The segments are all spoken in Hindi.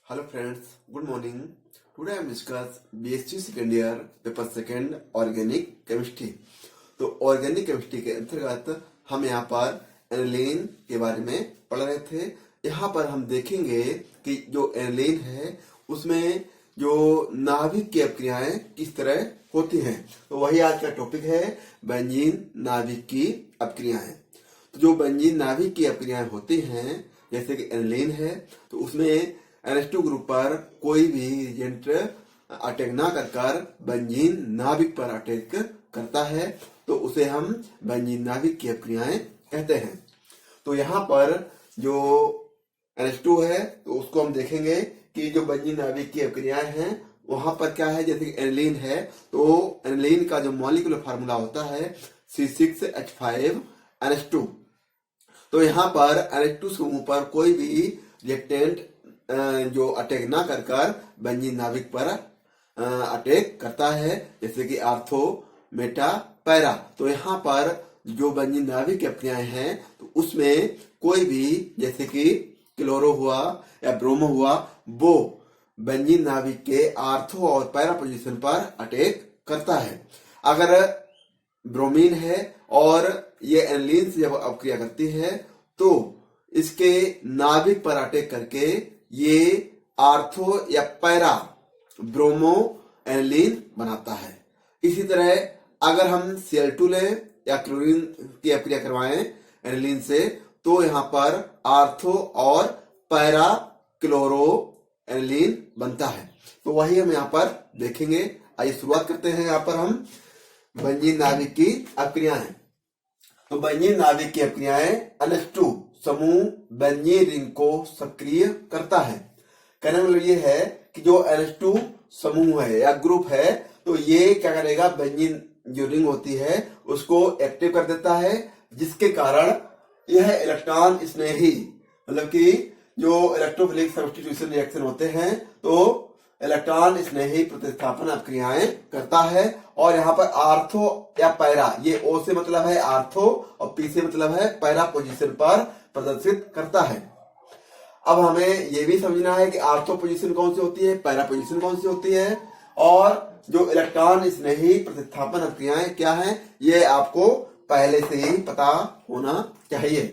Hello friends, good morning. Today I am discuss BSc second year paper second organic chemistry. तो ऑर्गेनिक केमिस्ट्री के अंतर्गत हम यहाँ पर एनिलीन के बारे में पढ़ रहे थे। यहाँ पर हम देखेंगे कि जो एनिलीन है उसमें जो नाभिक की अपक्रियाएं किस तरह होती हैं। तो वही आज का टॉपिक है, बेंजीन नाभिक की अपक्रियाएं। तो जो बेंजीन नाभिक की अपक्रियाएं होती हैं, जैसे कि एनिलीन है, तो उसमें NH2 ग्रुप पर कोई भी एजेंट अटैक ना कर बेंजीन नाभिक पर अटैक करता है, तो उसे हम बेंजीन नाभिक की अपक्रियाएं कहते हैं। तो यहाँ पर जो NH2 है तो उसको हम देखेंगे कि जो बेंजीन नाभिक की अपक्रियाएं हैं वहां पर क्या है। जैसे कि एनिलीन है तो एनिलीन का जो मॉलिक्यूलर फार्मूला होता है C6H5NH2। तो यहाँ पर NH2 समूह पर कोई भी रिएक्टेंट जो अटैक ना कर बेंजीन नाभिक पर अटैक करता है, जैसे कि आर्थो, मेटा, पैरा। तो यहाँ पर जो बेंजीन नाभिक की अपक्रियाएं हैं तो उसमें कोई भी, जैसे कि क्लोरो हुआ या ब्रोमो हुआ, वो बेंजीन नाभिक के आर्थो और पैरा पोजीशन पर अटैक करता है। अगर ब्रोमीन है और ये एनिलीन से जब अपक्रिया करती है तो इसके नाभिक पर अटैक करके ये आर्थो या पैरा ब्रोमो एनिलीन बनाता है। इसी तरह अगर हम Cl2 लें या क्लोरीन की अपक्रिया करवाएं एनिलीन से, तो यहाँ पर आर्थो और पैरा क्लोरो एनिलीन बनता है। तो वही हम यहाँ पर देखेंगे। आइए शुरुआत करते हैं। यहाँ पर हम बेंजीन नाभिक की अपक्रियाएं। तो बेंजीन नाभिक की अपक्रियाएं NH2 समूह बेंजीन रिंग को सक्रिय करता है। कहने का मतलब ये है कि जो NH2 समूह है या ग्रुप है तो ये क्या करेगा, बेंजीन जो रिंग होती है उसको एक्टिव कर देता है, जिसके कारण यह इलेक्ट्रॉन स्नेही, मतलब कि जो इलेक्ट्रोफिलिक सब्स्टिट्यूशन रिएक्शन होते हैं तो इलेक्ट्रॉन स्नेही प्रतिस्थापन अपक्रियाएं करता है। और यहाँ पर आर्थो या पैरा, ये O से मतलब है आर्थो और P से मतलब है पैरा पोजीशन पर प्रदर्शित करता है। अब हमें ये भी समझना है कि आर्थो पोजीशन कौन सी होती है, पैरा पोजीशन कौन सी होती है, और जो इलेक्ट्रॉन स्नेही प्रतिस्थापन अपक्रियाएं क्या हैं, ये आपको पहले से ही पता होना चाहिए।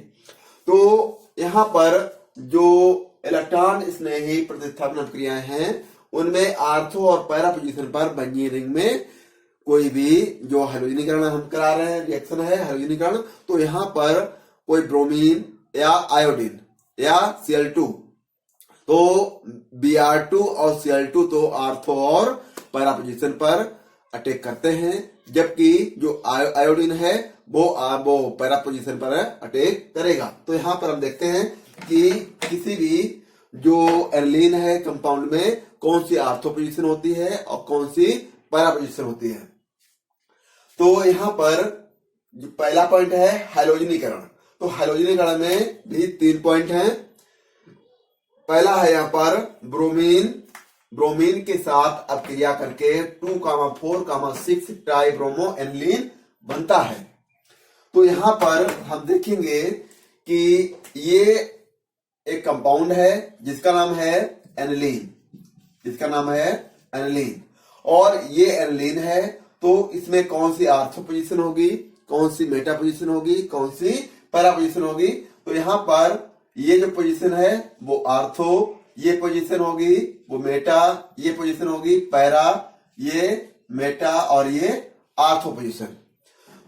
तो यहाँ पर जो इलेक्ट्रॉन स्नेही प्रतिस्थापन अपक्रियाएं हैं उनमें आर्थो और पैरा पोजीशन पर बेंजीन रिंग में कोई भी जो हैलोजनीकरण हम करा रहे हैं, रिएक्शन है हैलोजनीकरण, तो यहाँ पर कोई ब्रोमीन या आयोडीन या Cl2, तो Br2 और Cl2 तो आर्थो और पैरा पोजीशन पर अटैक करते हैं, जबकि जो आयोडीन है वो पैरा पोजीशन पर अटैक करेगा। तो यहाँ पर हम देखते हैं कि किसी भी जो एनिलीन है कंपाउंड में कौन सी आर्थो पोजीशन होती है और कौन सी पैरा पोजीशन होती है। तो यहाँ पर जो पहला पॉइंट है हैलोजनीकरण। तो हैलोजनीकरण में भी 3 पॉइंट हैं। पहला है यहाँ पर ब्रोमीन के साथ अपक्रिया करके 2,4,6 ट्राइब्रोमो एनिलीन बनता है। तो यहाँ पर हम देखेंगे कि ये एक कंपाउंड है जिसका नाम है एनिलीन, और ये एनिलीन है। तो इसमें कौन सी आर्थो पोजीशन होगी, कौन सी मेटा पोजीशन होगी, कौन सी पैरा पोजीशन होगी। तो यहाँ पर ये जो पोजीशन है वो आर्थो, ये पोजीशन होगी वो मेटा, ये पोजीशन होगी पैरा, ये मेटा और ये आर्थो पोजीशन।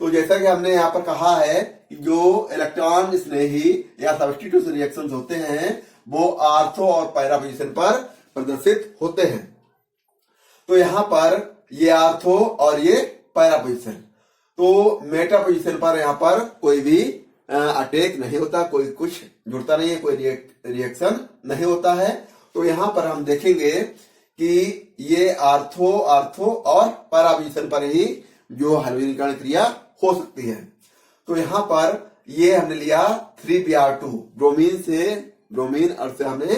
तो जैसा कि हमने यहाँ पर कहा है कि जो इलेक्ट्रॉन स्नेही या सब्स्टिट्यूशन रिएक्शंस होते हैं वो आर्थो और पैरा पोजीशन पर प्रदर्शित होते हैं। तो यहाँ पर ये आर्थो और ये पैरा पोजीशन, तो मेटा पोजीशन पर यहाँ पर कोई भी अटैक नहीं होता, कोई कुछ जुड़ता नहीं है, कोई रिएक्शन नहीं होता है। तो यहाँ पर हम देखेंगे कि ये आर्थो और पैरा पोजीशन पर ही जो हैलोजनीकरण क्रिया हो सकती है। तो यहाँ पर ये हमने लिया 3Br2 ब्रोमीन और से हमने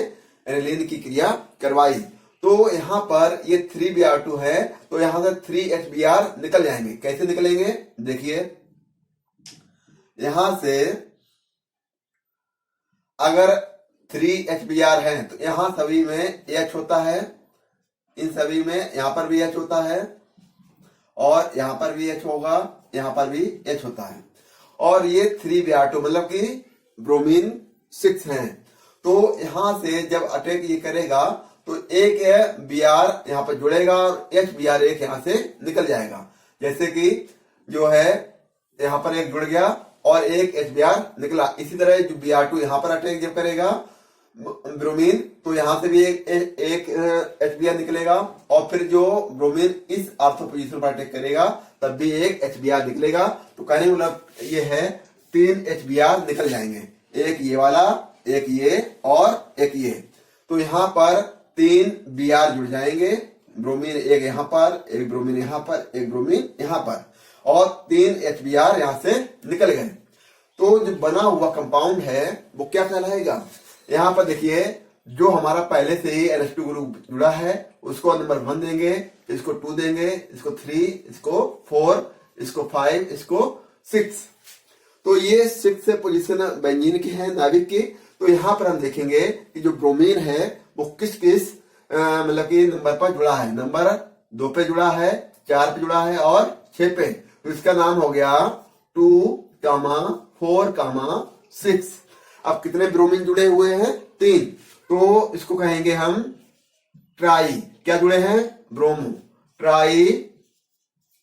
एनिलीन की क्रिया करवाई। तो यहाँ पर ये 3Br2 है, तो यहाँ से 3HBr निकल जाएंगे। कैसे निकलेंगे देखिए, यहां से अगर 3HBr है, तो यहाँ सभी में H होता है, इन सभी में यहाँ पर भी H होता है और यहाँ पर भी H होगा, यहाँ पर भी H होता है। और ये 3Br2 मतलब कि ब्रोमीन 6 हैं। तो यहां से जब अटैक ये करेगा तो एक Br यहाँ पर जुड़ेगा और HBr एक यहां से निकल जाएगा। जैसे कि जो है यहाँ पर एक जुड़ गया और एक HBr निकला। इसी तरह जो Br2 यहाँ पर अटैक जब करेगा ब्रोमीन, तो यहां से भी एक HBr निकलेगा और फिर जो ब्रोमीन इस ऑर्थो पोजीशन पर अटैक करेगा तब भी एक HBr निकलेगा। तो कहने का मतलब ये है 3 HBr निकल जाएंगे, एक ये वाला, एक ये और एक ये। तो यहाँ पर 3 Br जुड़ जाएंगे, ब्रोमीन एक यहाँ पर, एक ब्रोमीन यहाँ पर, एक ब्रोमीन यहाँ पर और 3 HBr यहाँ से निकल गए। तो जो बना हुआ कंपाउंड है वो क्या कहलाएगा? यहाँ पर देखिए जो हमारा पहले से ही NH2 ग्रुप जुड़ा है उसको नंबर 1 देंगे, इसको 2 देंगे, इसको 3, इसको 4, इसको 5, इसको 6। तो ये 6 पोजीशन बेंजीन की है, नाभिक की। तो यहाँ पर हम देखेंगे कि जो ब्रोमीन है वो किस किस मतलब कि नंबर पर जुड़ा है। नंबर 2 पे जुड़ा है, 4 पे जुड़ा है और 6 पे। तो इसका नाम हो गया 2, 4, 6। अब कितने ब्रोमीन जुड़े हुए हैं? 3। तो इसको कहेंगे हम ट्राई, क्या जुड़े हैं? Bromo, try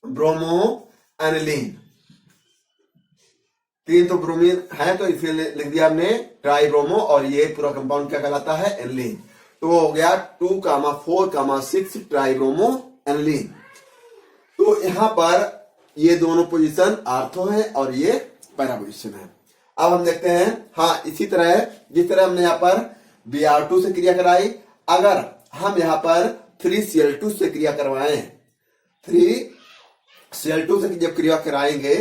bromo aniline. 3 तो ब्रोमीन है तो इसीलिए लिख दिया हमने ट्राई ब्रोमो और ये पूरा कंपाउंड क्या कहलाता है? एनिलीन। तो हो गया 2, 4, 6 ट्राई ब्रोमो एनिलीन। तो यहां पर ये दोनों पोजीशन आर्थो है और ये पैरा पोजीशन है। अब हम देखते हैं, हाँ इसी तरह जिस तरह हमने यहाँ पर Br2 से क्रिया कराई, अगर हम यहाँ पर 3Cl2 से क्रिया करवाएं, 3Cl2 से जब क्रिया कराएंगे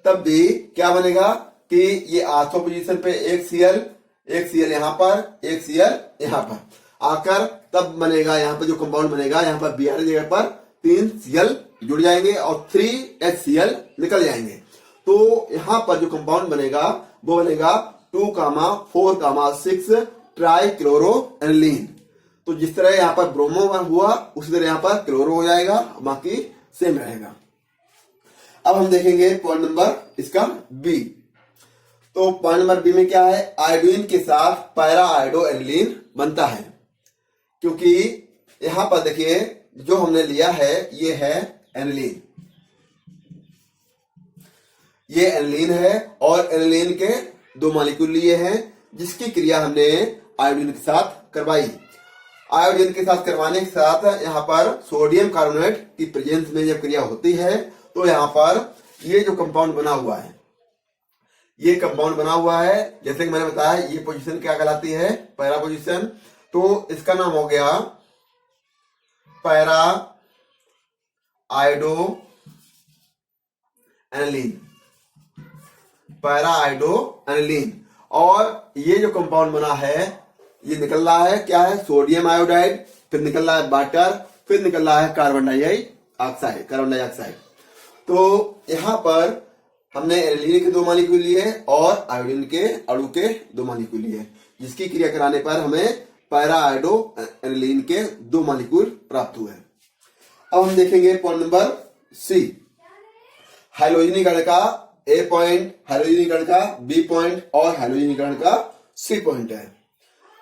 तब भी क्या बनेगा कि ये आर्थो पोजीशन पे एक Cl यहाँ पर, एक Cl यहाँ पर आकर तब बनेगा, यहाँ पर जो कंपाउंड बनेगा यहाँ पर Br जगह पर 3 Cl जुड़ जाएंगे और 3 HCl निकल जाएंगे। तो यहाँ पर जो कंपाउंड बनेगा वो बनेगा 2, 4, 6 ट्राइक्लोरो एनिलीन। तो जिस तरह यहाँ पर ब्रोमो हुआ उसी तरह यहाँ पर क्लोरो हो जाएगा, बाकी सेम रहेगा। अब हम देखेंगे पॉइंट नंबर इसका बी। तो पॉइंट नंबर बी में क्या है? आयोडीन के साथ पैरा आयोडो एनिलीन बनता है। क्योंकि यहां पर देखिए जो हमने लिया है ये है एनिलीन, ये एनिलीन है और एनिलीन के 2 मॉलिक्यूल लिए हैं जिसकी क्रिया हमने आयोडीन के साथ करवाई। आयोडीन के साथ करवाने के साथ यहाँ पर सोडियम कार्बोनेट की प्रेजेंस में जब क्रिया होती है तो यहाँ पर ये जो कंपाउंड बना हुआ है, ये कंपाउंड बना हुआ है, जैसे कि मैंने बताया ये पोजीशन क्या कहलाती है? Para position. तो इसका नाम हो गया para iodo aniline, para iodo aniline. और ये जो कंपाउंड बना है ये निकल रहा है क्या है? सोडियम आयोडाइड, फिर निकल रहा है वाटर, फिर निकल रहा है कार्बन डाइऑक्साइड। तो यहां पर हमने एनिलीन के 2 मॉलिक्यूल लिए और आयोडीन के अणु के 2 मॉलिक्यूल लिए, जिसकी क्रिया कराने पर हमें पैरा आयोडो एनिलीन के 2 मॉलिक्यूल प्राप्त हुए। अब हम देखेंगे पॉइंट नंबर सी। हाइड्रोजनीकरण का ए पॉइंट, हाइड्रोजनीकरण का बी पॉइंट और हाइड्रोजनीकरण का सी पॉइंट है।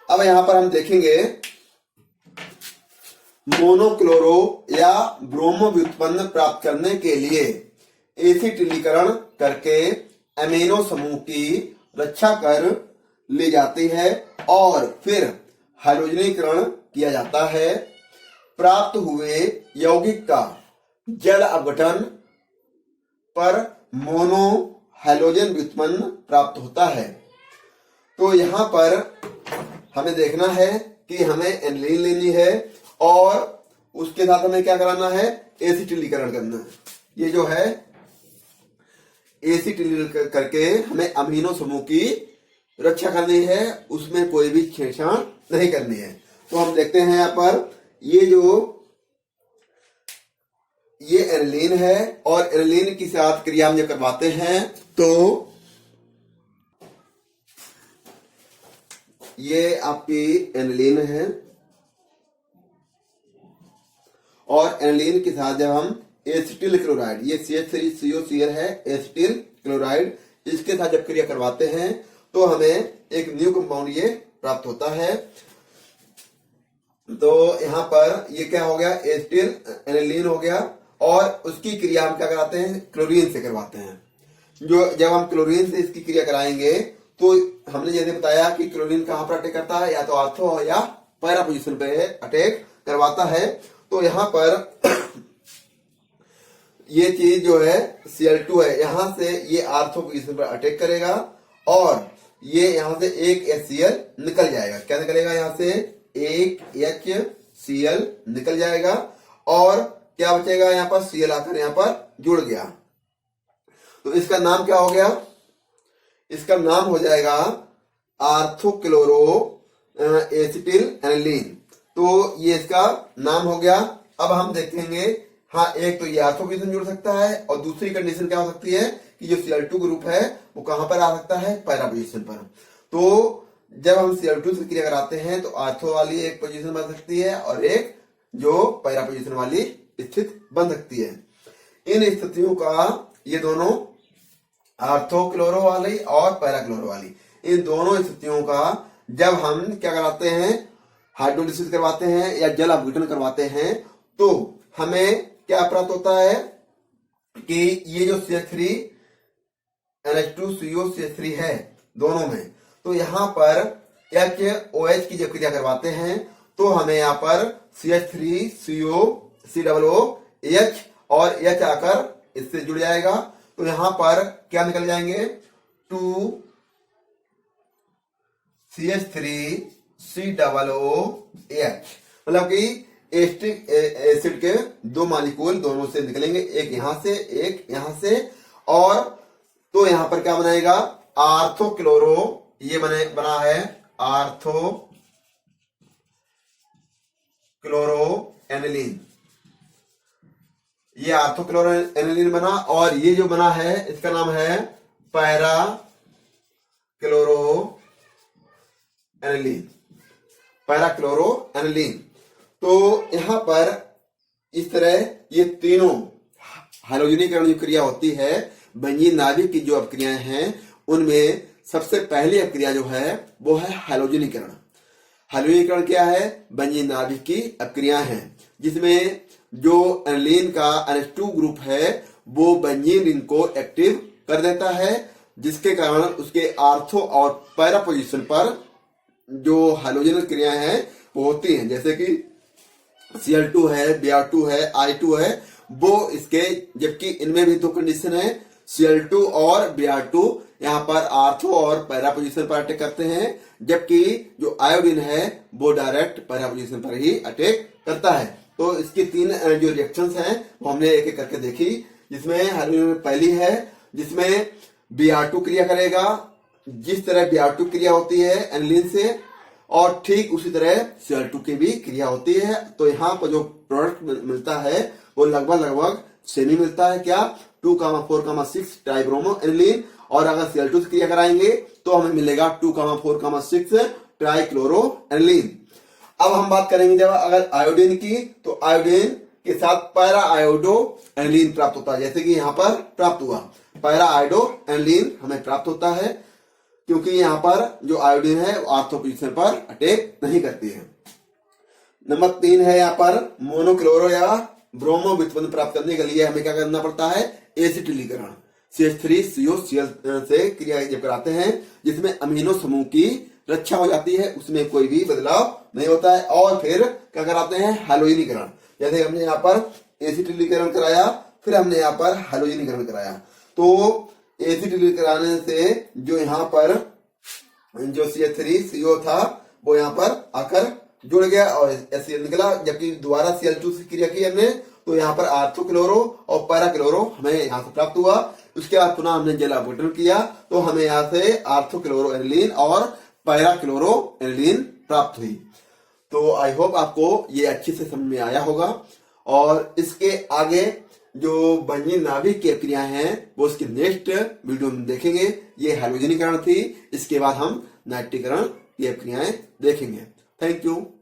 अब यहां पर हम देखेंगे मोनोक्लोरो या ब्रोमो व्युत्पन्न प्राप्त करने के लिए एसिटिलीकरण करके अमीनो समूह की रक्षा कर ली जाती है और फिर हाइड्रोजनीकरण किया जाता है। प्राप्त हुए यौगिक का जल अपघटन पर मोनो हाइड्रोजन व्युत्पन्न प्राप्त होता है। तो यहां पर हमें देखना है कि हमें एनिलीन लेनी है और उसके साथ हमें क्या कराना है? एसिटिलीकरण करना है। ये जो है एसिटिलीकरण करके हमें अमीनो समूह की रक्षा करनी है, उसमें कोई भी छेड़छाड़ नहीं करनी है। तो हम देखते हैं यहाँ पर ये एनिलीन है और एनिलीन के साथ क्रिया हम जब करवाते हैं तो ये आपकी एनिलीन है और एनिलीन के साथ जब हम एसिटिल क्लोराइड, ये CH3COCl है, एसिटिल क्लोराइड, इसके साथ जब क्रिया करवाते हैं तो हमें एक न्यू कंपाउंड ये प्राप्त होता है। तो यहाँ पर ये क्या हो गया, एसिटिल एनिलीन हो गया और उसकी क्रिया हम क्या कराते हैं, क्लोरीन से करवाते हैं। जो जब हम क्लोरीन से इसकी क्रिया कराएंगे तो हमने जैसे बताया कि क्लोरीन कहां पर अटैक करता है, या तो आर्थो या पैरा पोजीशन पे अटैक करवाता है। तो यहाँ पर ये चीज जो है Cl2 है, यहां से ये आर्थो पोजीशन पर अटैक करेगा और ये यहां से एक HCl निकल जाएगा। क्या निकलेगा, यहां से एक HCl निकल जाएगा और क्या बचेगा, यहाँ पर Cl आकर यहाँ पर जुड़ गया। तो इसका नाम क्या हो गया, इसका नाम हो जाएगा आर्थोक्लोरो एसिटिल एनिलीन। तो ये इसका नाम हो गया। अब हम देखेंगे, हाँ, एक तो ये आर्थो पोजीशन जुड़ सकता है और दूसरी कंडीशन क्या हो सकती है कि जो Cl2 ग्रुप है वो कहां पर आ सकता है, पैरा पोजीशन पर। तो जब हम Cl2 से क्रिया कराते हैं तो आर्थो वाली एक पोजीशन बन सकती है और एक जो पैरा पोजीशन वाली स्थिति बन सकती है। इन स्थितियों का, ये दोनों आर्थोक्लोरो वाली और पैराक्लोरो वाली, इन दोनों स्थितियों का जब हम क्या कराते हैं, हाइड्रोलिसिस करवाते हैं या जल अपघटन करवाते हैं तो हमें क्या प्राप्त होता है कि ये जो CH3 NH2CO CH3 है दोनों में, तो यहां पर HOH की जब क्रिया करवाते हैं तो हमें यहाँ पर CH3CO COOH और H आकर इससे जुड़ जाएगा। तो यहां पर क्या निकल जाएंगे, 2 CH3 COOH, मतलब कि एस्टिक एसिड के दो मॉलिक्यूल दोनों से निकलेंगे, एक यहां से एक यहां से, और तो यहां पर क्या बनाएगा, आर्थोक्लोरो, ये बना है आर्थो क्लोरो एनिलीन, ये आर्थोक्लोरो एनिलीन बना। और ये जो बना है इसका नाम है para chloro aniline, para chloro aniline. तो यहां पर इस तरह ये तीनों हाइड्रोजनीकरण जो क्रिया होती है, बेंजीन नाभिक की जो अपक्रियाएं हैं उनमें सबसे पहली अपक्रिया जो है वो है हाइड्रोजनीकरण। हाइड्रोजनीकरण क्या है, बेंजीन नाभिक की अपक्रिया है जिसमें जो एनिलीन का NH2 ग्रुप है वो बेंजीन रिंग को एक्टिव कर देता है, जिसके कारण उसके आर्थो और पैरा पोजीशन पर जो हाइड्रोजन क्रियाएं हैं वो होती हैं। जैसे कि Cl2 है, Br2 है, I2 है, वो इसके, जबकि इनमें भी दो कंडीशन है, Cl2 और Br2 यहाँ पर आर्थो और पैरा पोजीशन पर अटैक करते हैं, जबकि जो आयोडीन है वो डायरेक्ट पैरा पोजीशन पर ही अटैक करता है। तो इसकी तीन जो रिएक्शंस हैं वो हमने एक एक करके देखी, जिसमें हाइड्रोजन पहली है जिसमें Br2 क्रिया करेगा, जिस तरह Br2 क्रिया होती है एनिलीन से, और ठीक उसी तरह Cl2 की भी क्रिया होती है। तो यहाँ पर जो प्रोडक्ट मिलता है वो लगभग सेमी मिलता है, क्या, 2,4,6 ट्राइब्रोमो एनिलीन, और अगर Cl2 से क्रिया कराएंगे तो हमें मिलेगा 2,4,6 ट्राइक्लोरो एनिलीन। अब हम बात करेंगे जब अगर आयोडीन की, तो आयोडीन के साथ पैरा आयोडो एनिलीन प्राप्त होता है, जैसे कि यहाँ पर प्राप्त हुआ, पैरा आयोडो एनिलीन हमें प्राप्त होता है, क्योंकि यहाँ पर जो आयोडीन है वो आर्थो पोजीशन पर अटैक नहीं करती है। नंबर 3 है यहाँ पर मोनोक्लोरो या ब्रोमो व्युत्पन्न प्राप्त करने के लिए हमें क्या करना पड़ता है, एसिटिलीकरण। CH3COCl से क्रिया जब कराते हैं जिसमें अमीनो समूह की रक्षा हो जाती है, उसमें कोई भी बदलाव नहीं होता है, और फिर क्या कराते हैं, हाइड्रोजनीकरण। जैसे हमने यहाँ पर एसिटिलीकरण कराया, फिर हमने यहाँ पर हाइड्रोजनीकरण कराया। तो एसिटिलीकरण कराने से जो यहाँ पर जो CH3CO था वो यहाँ पर आकर जुड़ गया और HCl निकला, जबकि दोबारा Cl2 से क्रिया की हमने तो यहाँ पर आर्थोक्लोरो और पैराक्लोरो हमें यहाँ से प्राप्त हुआ। उसके बाद पुनः हमने जल अपघटन किया तो हमें यहाँ से आर्थोक्लोरो एनिलीन और पैराक्लोरो एनिलीन प्राप्त हुई। तो आई होप आपको ये अच्छे से समझ में आया होगा, और इसके आगे जो बेंजीन नाभिक की क्रियाएं हैं वो इसके नेक्स्ट वीडियो में देखेंगे। ये हाइड्रोजनीकरण थी, इसके बाद हम नाइट्रीकरण ये क्रियाएं देखेंगे। Thank you.